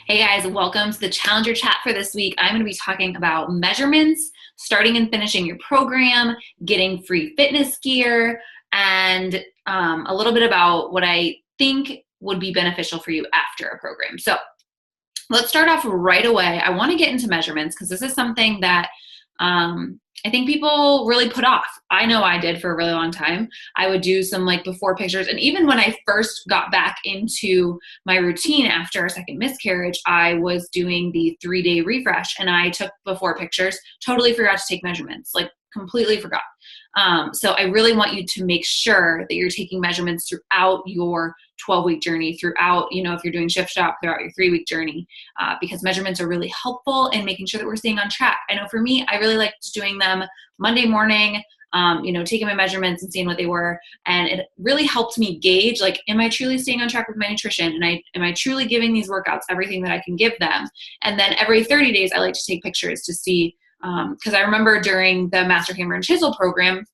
Hey guys, welcome to the Challenger Chat for this week. I'm going to be talking about measurements, starting and finishing your program, getting free fitness gear, and a little bit about what I think would be beneficial for you after a program. So let's start off right away. I want to get into measurements because this is something that I think people really put off. I know I did for a really long time. I would do some like before pictures. And even when I first got back into my routine after a second miscarriage, I was doing the 3-day refresh and I took before pictures, totally forgot to take measurements, like completely forgot. So I really want you to make sure that you're taking measurements throughout your 12-week journey, throughout, if you're doing Shift Shop, throughout your 3-week journey, because measurements are really helpful in making sure that we're staying on track. I know for me, I really liked doing them Monday morning, taking my measurements and seeing what they were. And it really helped me gauge, like, am I truly staying on track with my nutrition? And am I truly giving these workouts everything that I can give them? And then every 30 days, I like to take pictures to see, because I remember during the Master Hammer and Chisel program,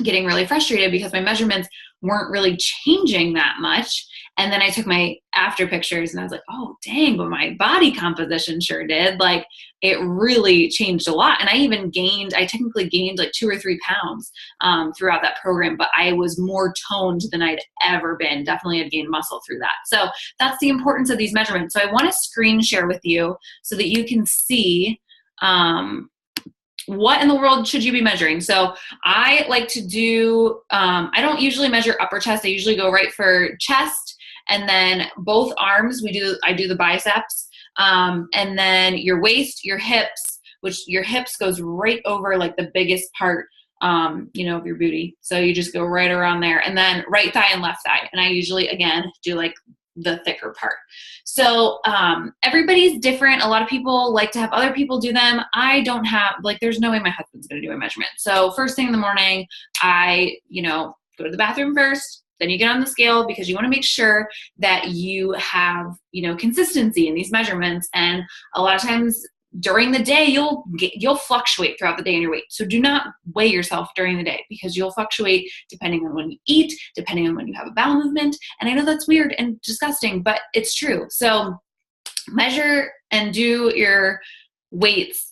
getting really frustrated because my measurements weren't really changing that much. And then I took my after pictures and I was like, oh, dang, but my body composition sure did. Like, it really changed a lot. And I technically gained like 2 or 3 pounds throughout that program, but I was more toned than I'd ever been. Definitely had gained muscle through that. So that's the importance of these measurements. So I want to screen share with you so that you can see what in the world should you be measuring? So I like to do, I don't usually measure upper chest. I usually go right for chest, and then both arms, I do the biceps, and then your waist, your hips, which your hips goes right over like the biggest part, of your booty. So you just go right around there, and then right thigh and left thigh. And I usually, again, do like the thicker part. So everybody's different. A lot of people like to have other people do them. I don't have, like, there's no way my husband's going to do a measurement. So first thing in the morning, I, go to the bathroom first, then you get on the scale because you want to make sure that you have, consistency in these measurements. And a lot of times during the day, you'll fluctuate throughout the day in your weight. So do not weigh yourself during the day because you'll fluctuate depending on when you eat, depending on when you have a bowel movement. And I know that's weird and disgusting, but it's true. So measure and do your weights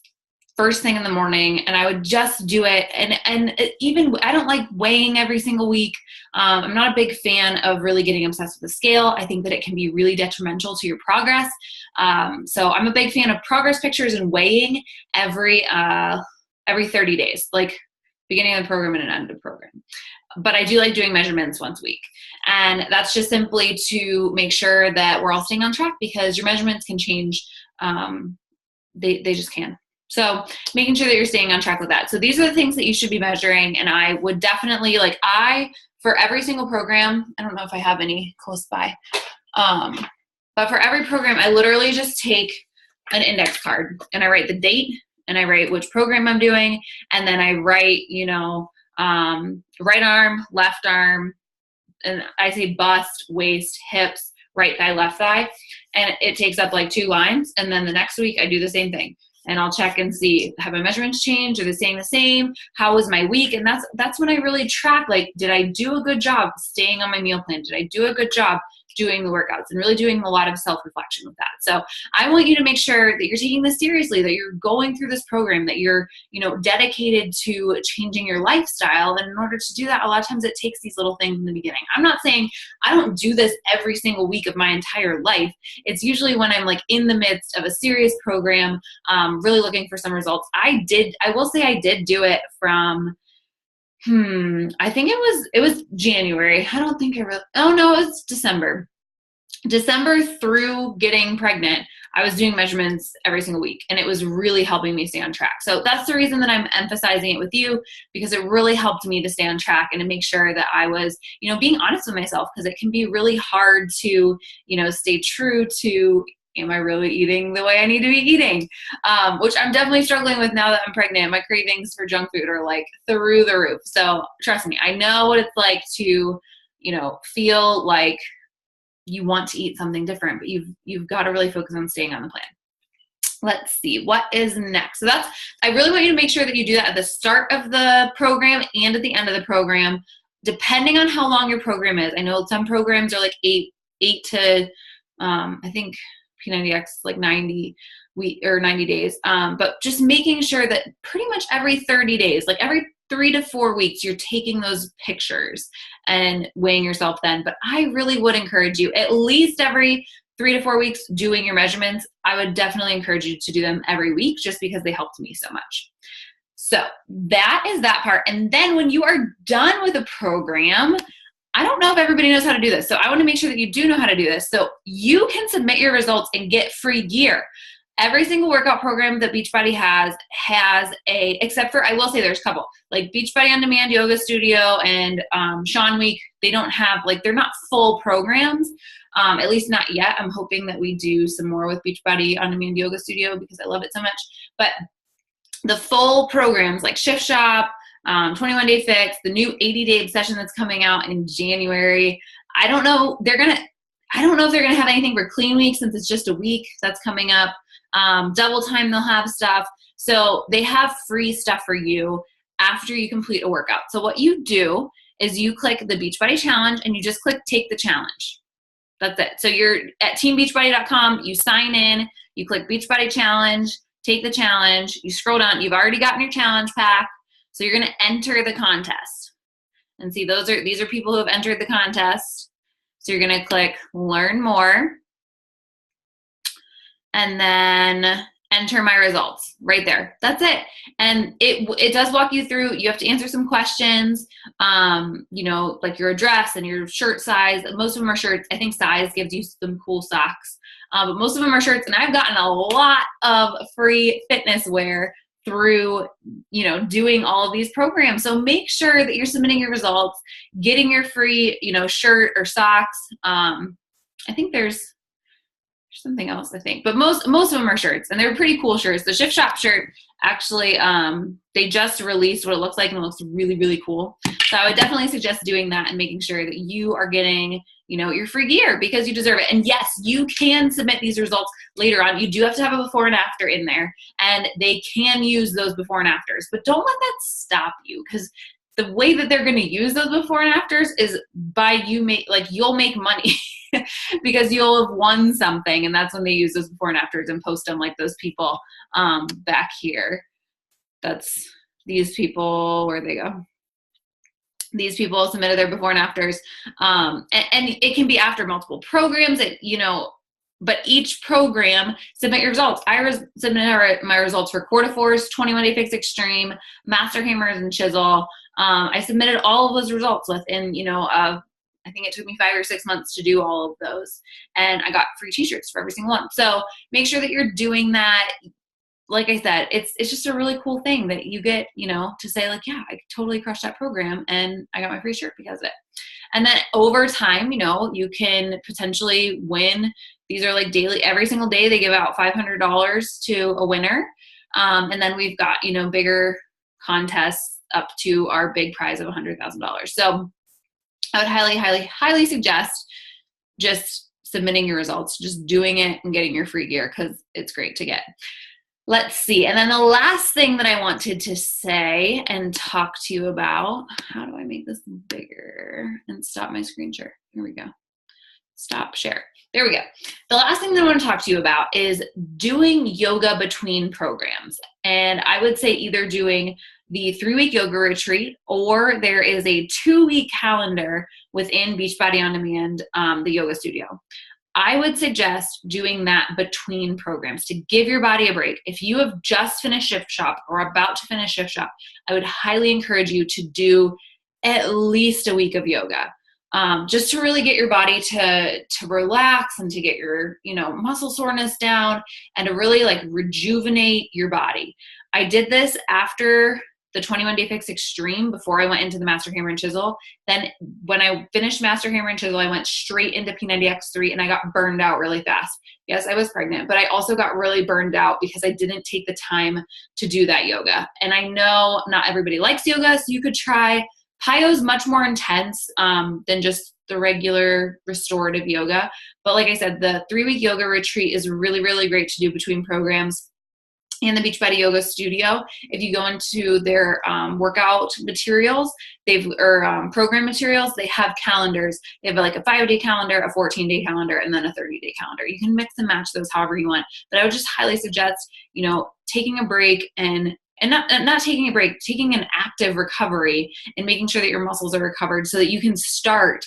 first thing in the morning, and I would just do it. And even, I don't like weighing every single week. I'm not a big fan of really getting obsessed with the scale. I think that it can be really detrimental to your progress. So I'm a big fan of progress pictures and weighing every 30 days, like beginning of the program and an end of the program. But I do like doing measurements once a week. And that's just simply to make sure that we're all staying on track because your measurements can change. They just can. So making sure that you're staying on track with that. So these are the things that you should be measuring. And I would definitely, for every single program, I don't know if I have any close by, but for every program, I literally just take an index card and I write the date and I write which program I'm doing. And then I write, right arm, left arm, and I say bust, waist, hips, right thigh, left thigh. And it takes up like 2 lines. And then the next week I do the same thing. And I'll check and see, have my measurements changed? Are they staying the same? How was my week? And that's when I really track, like, did I do a good job staying on my meal plan? Did I do a good job doing the workouts and really doing a lot of self-reflection with that? So I want you to make sure that you're taking this seriously, that you're going through this program, that you're, dedicated to changing your lifestyle. And in order to do that, a lot of times it takes these little things in the beginning. I'm not saying I don't do this every single week of my entire life. It's usually when I'm like in the midst of a serious program, really looking for some results. I will say I did do it from, I think it was January. I don't think it was December. December through getting pregnant, I was doing measurements every single week, and it was really helping me stay on track. So that's the reason that I'm emphasizing it with you, because it really helped me to stay on track and to make sure that I was, being honest with myself, because it can be really hard to, stay true to, am I really eating the way I need to be eating? Which I'm definitely struggling with now that I'm pregnant. My cravings for junk food are like through the roof. So trust me, I know what it's like to, feel like you want to eat something different, but you've got to really focus on staying on the plan. Let's see, what is next? So I really want you to make sure that you do that at the start of the program and at the end of the program, depending on how long your program is. I know some programs are like eight to, I think P90X like 90 days. But just making sure that pretty much every 30 days, like every 3 to 4 weeks, you're taking those pictures and weighing yourself then. But I really would encourage you at least every 3 to 4 weeks doing your measurements. I would definitely encourage you to do them every week just because they helped me so much. So that is that part. And then when you are done with a program, I don't know if everybody knows how to do this. So I want to make sure that you do know how to do this. So you can submit your results and get free gear. Every single workout program that Beachbody has a, except for, I will say there's a couple, like Beachbody On Demand Yoga Studio and Sean Week, they don't have, like, they're not full programs, at least not yet. I'm hoping that we do some more with Beachbody On Demand Yoga Studio because I love it so much. But the full programs like Shift Shop, 21 Day Fix, the new 80-day obsession that's coming out in January. I don't know if they're going to have anything for Clean Week since it's just a week that's coming up. Double Time, they'll have stuff. So they have free stuff for you after you complete a workout. So what you do is you click the Beachbody Challenge and you just click Take the Challenge. That's it. So you're at teambeachbody.com, you sign in, you click Beachbody Challenge, take the challenge, you scroll down, you've already gotten your challenge pack. So you're going to enter the contest. And see, these are people who have entered the contest. So you're going to click Learn More. And then enter my results right there. That's it. And it does walk you through. You have to answer some questions, like your address and your shirt size. Most of them are shirts. I think size gives you some cool socks. But most of them are shirts. And I've gotten a lot of free fitness wear through, doing all of these programs. So make sure that you're submitting your results, getting your free, shirt or socks. I think there's something else, I think, but most of them are shirts, and they're pretty cool shirts. The Shift Shop shirt, actually, they just released what it looks like, and it looks really, really cool. So I would definitely suggest doing that and making sure that you are getting, your free gear because you deserve it. And yes, you can submit these results later on. You do have to have a before and after in there, and they can use those before and afters, but don't let that stop you, because the way that they're going to use those before and afters is you'll make money because you'll have won something. And that's when they use those before and afters and post them, like those people back here. That's these people, where they go. These people submitted their before and afters. And it can be after multiple programs, but each program, submit your results. I submitted my results for Core to Force, 21 Day Fix Extreme, Master Hammers, and Chisel. I submitted all of those results within, I think it took me 5 or 6 months to do all of those. And I got free t-shirts for every single one. So make sure that you're doing that. Like I said, it's just a really cool thing that you get, to say like, yeah, I totally crushed that program and I got my free shirt because of it. And then over time, you can potentially win. These are like daily, every single day they give out $500 to a winner. And then we've got, bigger contests up to our big prize of $100,000. So I would highly, highly, highly suggest just submitting your results, just doing it and getting your free gear because it's great to get. Let's see. And then the last thing that I wanted to say and talk to you about, how do I make this bigger and stop my screen share? Here we go. Stop share. There we go. The last thing that I want to talk to you about is doing yoga between programs. And I would say either doing the 3-week yoga retreat, or there is a 2-week calendar within Beachbody On Demand, the yoga studio. I would suggest doing that between programs to give your body a break. If you have just finished Shift Shop or about to finish Shift Shop, I would highly encourage you to do at least a week of yoga, just to really get your body to relax and to get your, muscle soreness down and to really like rejuvenate your body. I did this after the 21 Day Fix Extreme before I went into the Master Hammer and Chisel. Then when I finished Master Hammer and Chisel, I went straight into P90X3 and I got burned out really fast. Yes, I was pregnant, but I also got really burned out because I didn't take the time to do that yoga. And I know not everybody likes yoga, so you could try. PiYo is much more intense than just the regular restorative yoga. But like I said, the 3-week yoga retreat is really, really great to do between programs. and the Beachbody Yoga Studio. If you go into their workout materials, program materials, they have calendars. They have like a 5-day calendar, a 14-day calendar, and then a 30-day calendar. You can mix and match those however you want. But I would just highly suggest, taking a break and not taking a break, taking an active recovery and making sure that your muscles are recovered so that you can start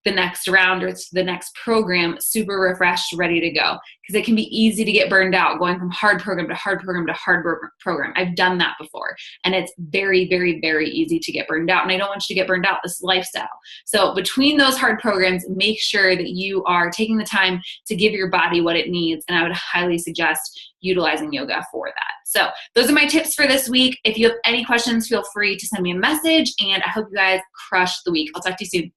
the next round or the next program super refreshed, ready to go. Because it can be easy to get burned out going from hard program to hard program to hard program. I've done that before, and it's very, very, very easy to get burned out. And I don't want you to get burned out. This lifestyle. So between those hard programs, make sure that you are taking the time to give your body what it needs. And I would highly suggest utilizing yoga for that. So those are my tips for this week. If you have any questions, feel free to send me a message, and I hope you guys crush the week. I'll talk to you soon.